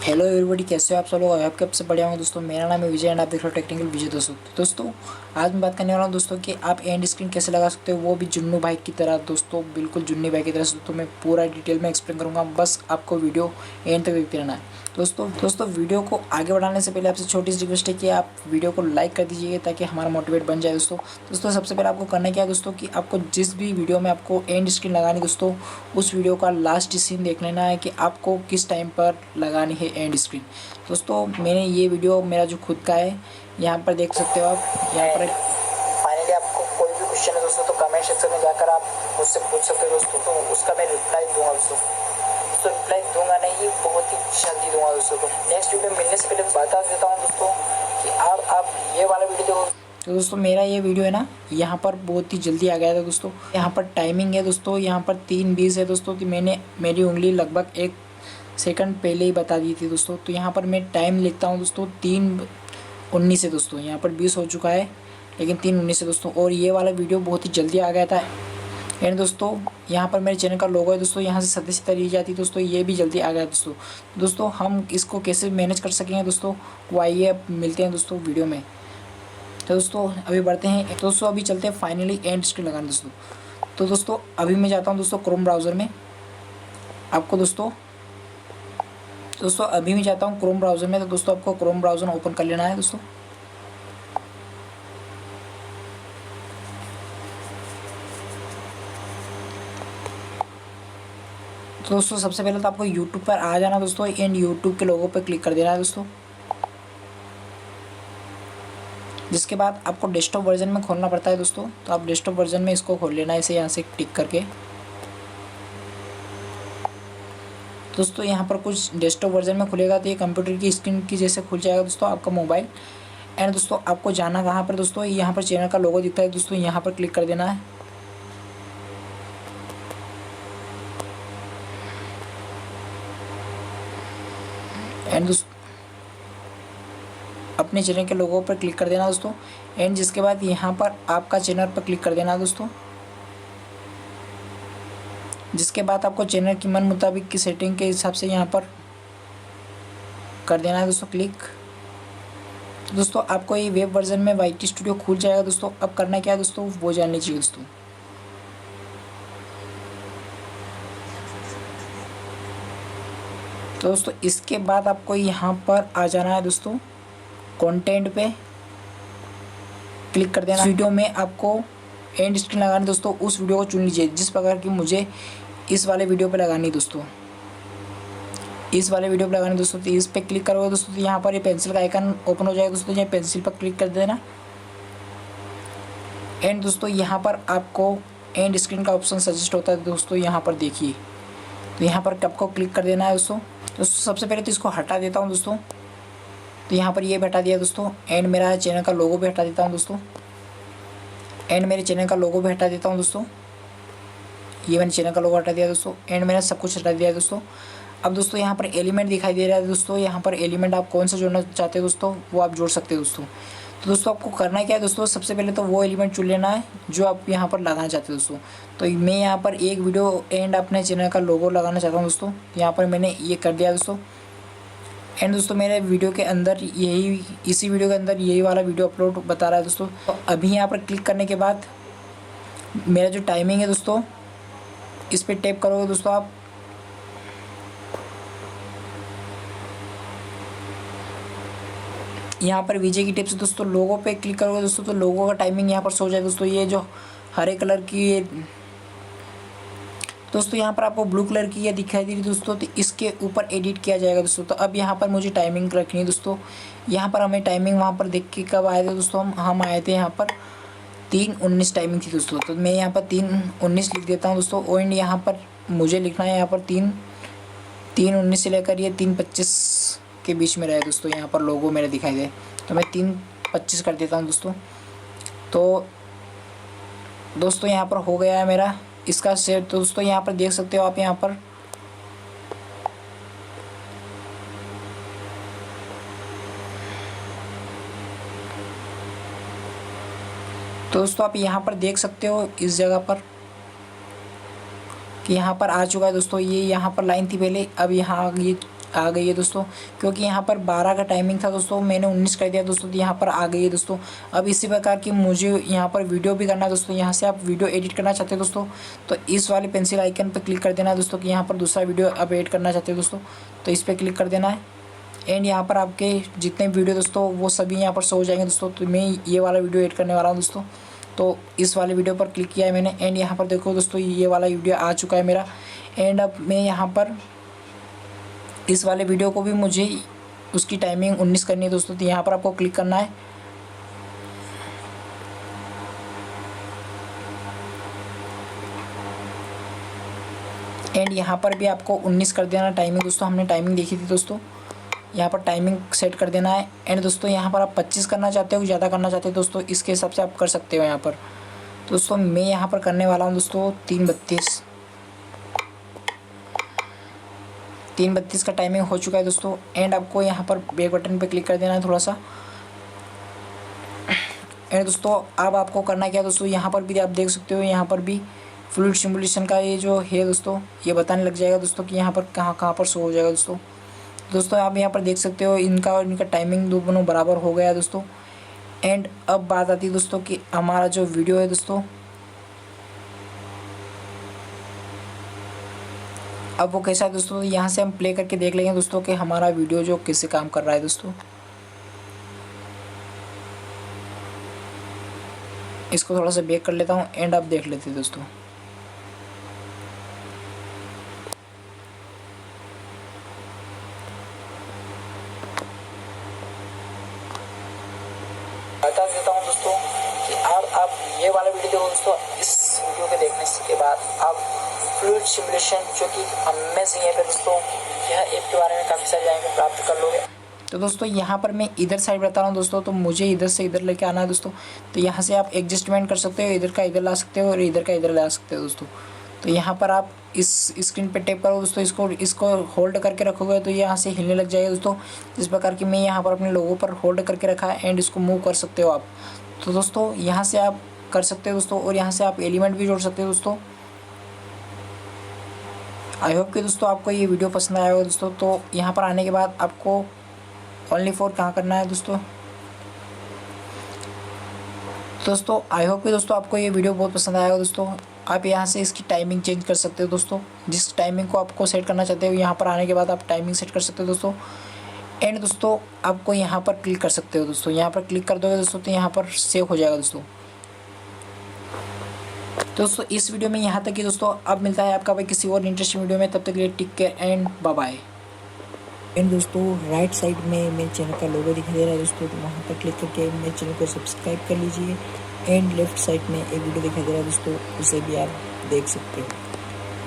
Hello everybody, कैसे हो आप सब लोग। आपके सबसे बढ़िया हूँ दोस्तों। मेरा नाम है विजय एंड आप देख रहे हो टेक्निकल विजय। दोस्तों आज मैं बात करने वाला हूँ दोस्तों कि आप एंड स्क्रीन कैसे लगा सकते हो, वो भी जुन्नू भाई की तरह। दोस्तों बिल्कुल जुन्नी भाई की तरह से दोस्तों मैं पूरा डिटेल में एक्सप्लेन करूँगा। बस आपको वीडियो एंड तक देखते रहना है। दोस्तों वीडियो को आगे बढ़ाने से पहले आपसे छोटी सी रिक्वेस्ट है कि आप वीडियो को लाइक कर दीजिए ताकि हमारा मोटिवेट बन जाए। दोस्तों सबसे पहले आपको करना क्या है दोस्तों कि आपको जिस भी वीडियो में आपको एंड स्क्रीन लगानी दोस्तों, उस वीडियो का लास्ट सीन देख लेना है कि आपको किस टाइम पर लगानी है एंड स्क्रीन। दोस्तों मैंने ये वीडियो मेरा जो खुद का है, यहाँ पर देख सकते हो आप। यहाँ पर फाइनली आपको कोई भी क्वेश्चन है दोस्तों तो कमेंट सेक्शन में जाकर आप मुझसे पूछ सकते हो दोस्तों, तो उसका मैं रिप्लाई दूंगा दोस्तों। रिप्लाई दूंगा नहीं, बहुत ही जल्दी दूंगा दोस्तों। तो नेक्स्ट वीडियो मिलने से पहले बता देता हूँ दोस्तों कि आप ये वाला वीडियो देखो। तो दोस्तों मेरा ये वीडियो है ना, यहाँ पर बहुत ही जल्दी आ गया था दोस्तों। यहाँ पर टाइमिंग है दोस्तों, यहाँ पर 3:20 है दोस्तों। कि मैंने मेरी उंगली लगभग 1 सेकंड पहले ही बता दी थी दोस्तों। तो यहाँ पर मैं टाइम लिखता हूँ दोस्तों 3:19 है दोस्तों। यहाँ पर 20 हो चुका है लेकिन 3:19 है दोस्तों। और ये वाला वीडियो बहुत ही जल्दी आ गया था। एंड दोस्तों यहाँ पर मेरे चैनल का लोगो है दोस्तों, यहाँ से सदस्यता ली जाती है दोस्तों, ये भी जल्दी आ गया दोस्तों। हम इसको कैसे मैनेज कर सकेंगे दोस्तों, वो आइए अब मिलते हैं दोस्तों वीडियो में। तो दोस्तों अभी बढ़ते हैं दोस्तों, अभी चलते हैं फाइनली एंड स्क्रीन लगाने दोस्तों। तो दोस्तों अभी मैं जाता हूँ दोस्तों क्रोम ब्राउज़र में। आपको दोस्तों अभी मैं जाता हूँ क्रोम ब्राउज़र में। तो दोस्तों आपको क्रोम ब्राउज़र ओपन कर लेना है दोस्तों। तो दोस्तों सबसे पहले तो आपको यूट्यूब पर आ जाना दोस्तों, एंड यूट्यूब के लोगों पर क्लिक कर देना है दोस्तों। जिसके बाद आपको डेस्कटॉप वर्जन में खोलना पड़ता है दोस्तों। तो आप डेस्कटॉप वर्जन में इसको खोल लेना है, इसे यहाँ से टिक करके। दोस्तों यहाँ पर कुछ डेस्कटॉप वर्जन में खुलेगा तो ये कंप्यूटर की स्क्रीन की जैसे खुल जाएगा दोस्तों आपका मोबाइल। एंड दोस्तों आपको जाना कहाँ पर दोस्तों, यहाँ पर चैनल का लोगो दिखता है दोस्तों, यहाँ पर क्लिक कर देना है। एंड दोस्तों अपने चैनल के लोगो पर क्लिक कर देना दोस्तों। एंड जिसके बाद यहाँ पर आपका चैनल पर क्लिक कर देना दोस्तों। जिसके बाद आपको चैनल की मन मुताबिक की सेटिंग के हिसाब से यहाँ पर कर देना है दोस्तों क्लिक। दोस्तों आपको ये वेब वर्जन में YT स्टूडियो खुल जाएगा दोस्तों। अब करना क्या है दोस्तों, वो जान लीजिए दोस्तों। तो दोस्तों इसके बाद आपको यहाँ पर आ जाना है दोस्तों, कंटेंट पे क्लिक कर देना। वीडियो में आपको एंड स्क्रीन लगानी दोस्तों, उस वीडियो को चुन लीजिए जिस प्रकार की मुझे इस वाले वीडियो पे लगानी दोस्तों। इस वाले वीडियो पे लगानी दोस्तों। तो इस पे क्लिक करोगे दोस्तों तो यहाँ पर ये पेंसिल का आइकन ओपन हो जाएगा दोस्तों, यहाँ पेंसिल पर क्लिक कर देना। एंड दोस्तों यहाँ पर आपको एंड स्क्रीन का ऑप्शन सजेस्ट होता है दोस्तों, यहाँ पर देखिए। तो यहाँ पर आपको क्लिक कर देना है दोस्तों। सबसे पहले तो इसको हटा देता हूँ दोस्तों। तो यहाँ पर ये भी हटा दिया दोस्तों। एंड मेरा चैनल का लोगो भी हटा देता हूँ दोस्तों। एंड मेरे चैनल का लोगो भी हटा देता हूँ दोस्तों। ये मैंने चैनल का लोगो हटा दिया दोस्तों। एंड मैंने सब कुछ हटा दिया दोस्तों। अब दोस्तों यहाँ पर एलिमेंट दिखाई दे रहा है दोस्तों, यहाँ पर एलिमेंट आप कौन सा जोड़ना चाहते हो दोस्तों, वो आप जोड़ सकते हो दोस्तों। तो दोस्तों आपको करना क्या है दोस्तों, सबसे पहले तो वो एलिमेंट चुन लेना है जो आप यहाँ पर लगाना चाहते हो दोस्तों। तो मैं यहाँ पर एक वीडियो एंड अपने चैनल का लोगो लगाना चाहता हूँ दोस्तों। यहाँ पर मैंने ये कर दिया दोस्तों। एंड दोस्तों मेरे वीडियो के अंदर इसी वीडियो के अंदर यही वाला वीडियो अपलोड बता रहा है दोस्तों। तो अभी यहाँ पर क्लिक करने के बाद मेरा जो टाइमिंग है दोस्तों, इस पर टैप करोगे दोस्तों आप। यहाँ पर विजय की टिप से दोस्तों लोगो पे क्लिक करोगे दोस्तों तो लोगो का टाइमिंग यहाँ पर शो हो जाएगा दोस्तों। ये जो हरे कलर की ये दोस्तों, यहाँ पर आपको ब्लू कलर की ये दिखाई दे रही दोस्तों, तो इसके ऊपर एडिट किया जाएगा दोस्तों। तो अब यहाँ पर मुझे टाइमिंग रखनी है दोस्तों। यहाँ पर हमें टाइमिंग वहाँ पर देख के कब आए थे दोस्तों, हम आए थे यहाँ पर 3:19 टाइमिंग थी दोस्तों। तो मैं यहाँ पर 3:19 लिख देता हूँ दोस्तों। एंड यहाँ पर मुझे लिखना है यहाँ पर 3:19 से लेकर ये 3:25 के बीच में रहे दोस्तों। यहाँ पर लोगो मेरे दिखाई दे तो मैं 3:25 कर देता हूँ दोस्तों। तो दोस्तों यहाँ पर हो गया है मेरा इसका सेव। तो दोस्तों यहाँ पर देख सकते हो आप, यहाँ पर तो दोस्तों आप यहाँ पर देख सकते हो इस जगह पर कि यहाँ पर आ चुका है दोस्तों। ये यहाँ पर लाइन थी पहले, अब यहाँ ये आ गई है दोस्तों, क्योंकि यहाँ पर 12 का टाइमिंग था दोस्तों, मैंने 19 कर दिया दोस्तों, तो यहाँ पर आ गई है दोस्तों। अब इसी प्रकार की मुझे यहाँ पर वीडियो भी करना है दोस्तों। यहाँ से आप वीडियो एडिट करना चाहते हैं दोस्तों, तो इस वाले पेंसिल आइकन पर क्लिक कर देना है दोस्तों, कि यहाँ पर दूसरा वीडियो आप एड करना चाहते हैं दोस्तों, तो इस पर क्लिक कर देना है। एंड यहाँ पर आपके जितने वीडियो दोस्तों वो सभी यहाँ पर शो हो जाएंगे दोस्तों। तो मैं ये वाला वीडियो एड करने वाला हूँ दोस्तों, तो इस वाले वीडियो पर क्लिक किया है मैंने। एंड यहाँ पर देखो दोस्तों, ये वाला वीडियो आ चुका है मेरा। एंड अब मैं यहाँ पर इस वाले वीडियो को भी मुझे उसकी टाइमिंग 19 करनी है दोस्तों, तो यहाँ पर आपको क्लिक करना है। एंड यहाँ पर भी आपको 19 कर देना टाइमिंग दोस्तों, हमने टाइमिंग देखी थी दोस्तों। यहाँ पर टाइमिंग सेट कर देना है। एंड दोस्तों यहाँ पर आप 25 करना चाहते हो, ज़्यादा करना चाहते हो दोस्तों, इसके हिसाब से आप कर सकते हो यहाँ पर। दोस्तों मैं यहाँ पर करने वाला हूँ दोस्तों 3:32 का टाइमिंग हो चुका है दोस्तों। एंड आपको यहाँ पर बैक बटन पे क्लिक कर देना है थोड़ा सा। एंड दोस्तों अब आपको करना क्या है दोस्तों, यहाँ पर भी आप देख सकते हो, यहाँ पर भी फ्लूइड सिमुलेशन का ये जो है दोस्तों, ये बताने लग जाएगा दोस्तों कि यहाँ पर कहाँ कहाँ पर शो हो जाएगा दोस्तों। दोस्तों आप यहाँ पर देख सकते हो इनका और इनका टाइमिंग दोनों बराबर हो गया है दोस्तों। एंड अब बात आती है दोस्तों कि हमारा जो वीडियो है दोस्तों, अब वो कैसा है दोस्तों, यहाँ से हम प्ले करके देख लेंगे दोस्तों कि हमारा वीडियो जो कैसे काम कर रहा है दोस्तों। इसको थोड़ा सा बैक कर लेता हूँ। एंड आप देख लेते हैं दोस्तों। बता देता हूँ दोस्तों कि आप ये वाला वीडियो देखो दोस्तों। इस वीडियो के देखने के बाद आप फ्लूइड सिमुलेशन जो कि अमेजिंग है दोस्तों, यह ऐप के बारे में काफ़ी सारी जानकारी प्राप्त कर लोगे। तो दोस्तों यहाँ पर मैं इधर साइड बता रहा हूँ दोस्तों, तो मुझे इधर से इधर लेके आना है दोस्तों। तो यहाँ से आप एडजस्टमेंट कर सकते हो, इधर का इधर ला सकते हो और इधर का इधर ला सकते हो दोस्तों। तो यहाँ पर आप इस स्क्रीन पे टैप करो दोस्तों, इसको होल्ड करके रखोगे तो यहाँ से हिलने लग जाएगा दोस्तों। जिस प्रकार की मैं यहाँ पर अपने लोगों पर होल्ड करके रखा है। एंड इसको मूव कर सकते हो आप। तो दोस्तों यहाँ से आप कर सकते हो दोस्तों, और यहाँ से आप एलिमेंट भी जोड़ सकते हो दोस्तों। आई होप कि दोस्तों आपको ये वीडियो पसंद आया होगा दोस्तों। तो यहाँ पर आने के बाद आपको ओनली फॉर कहाँ करना है दोस्तों आई होप कि दोस्तों आपको ये वीडियो बहुत पसंद आया होगा दोस्तों। आप यहाँ से इसकी टाइमिंग चेंज कर सकते हो दोस्तों, जिस टाइमिंग को आपको सेट करना चाहते हो यहाँ पर आने के बाद आप टाइमिंग सेट कर सकते हो दोस्तों। एंड दोस्तों आपको यहाँ पर क्लिक कर सकते हो दोस्तों, यहाँ पर क्लिक कर दोगे दोस्तों तो यहाँ पर सेव हो जाएगा दोस्तों। दोस्तों इस वीडियो में यहाँ तक ही दोस्तों। अब मिलता है आपका भाई किसी और इंटरेस्टिंग वीडियो में, तब तक के लिए take care and bye bye. And दोस्तों राइट साइड में मेरे चैनल का लोगो दिखाई दे रहा है दोस्तों, तो वहाँ पर क्लिक करके मेरे चैनल को सब्सक्राइब कर लीजिए। एंड लेफ्ट साइड में एक वीडियो दिखाई दे रहा है दोस्तों, उसे भी आप देख सकते हो।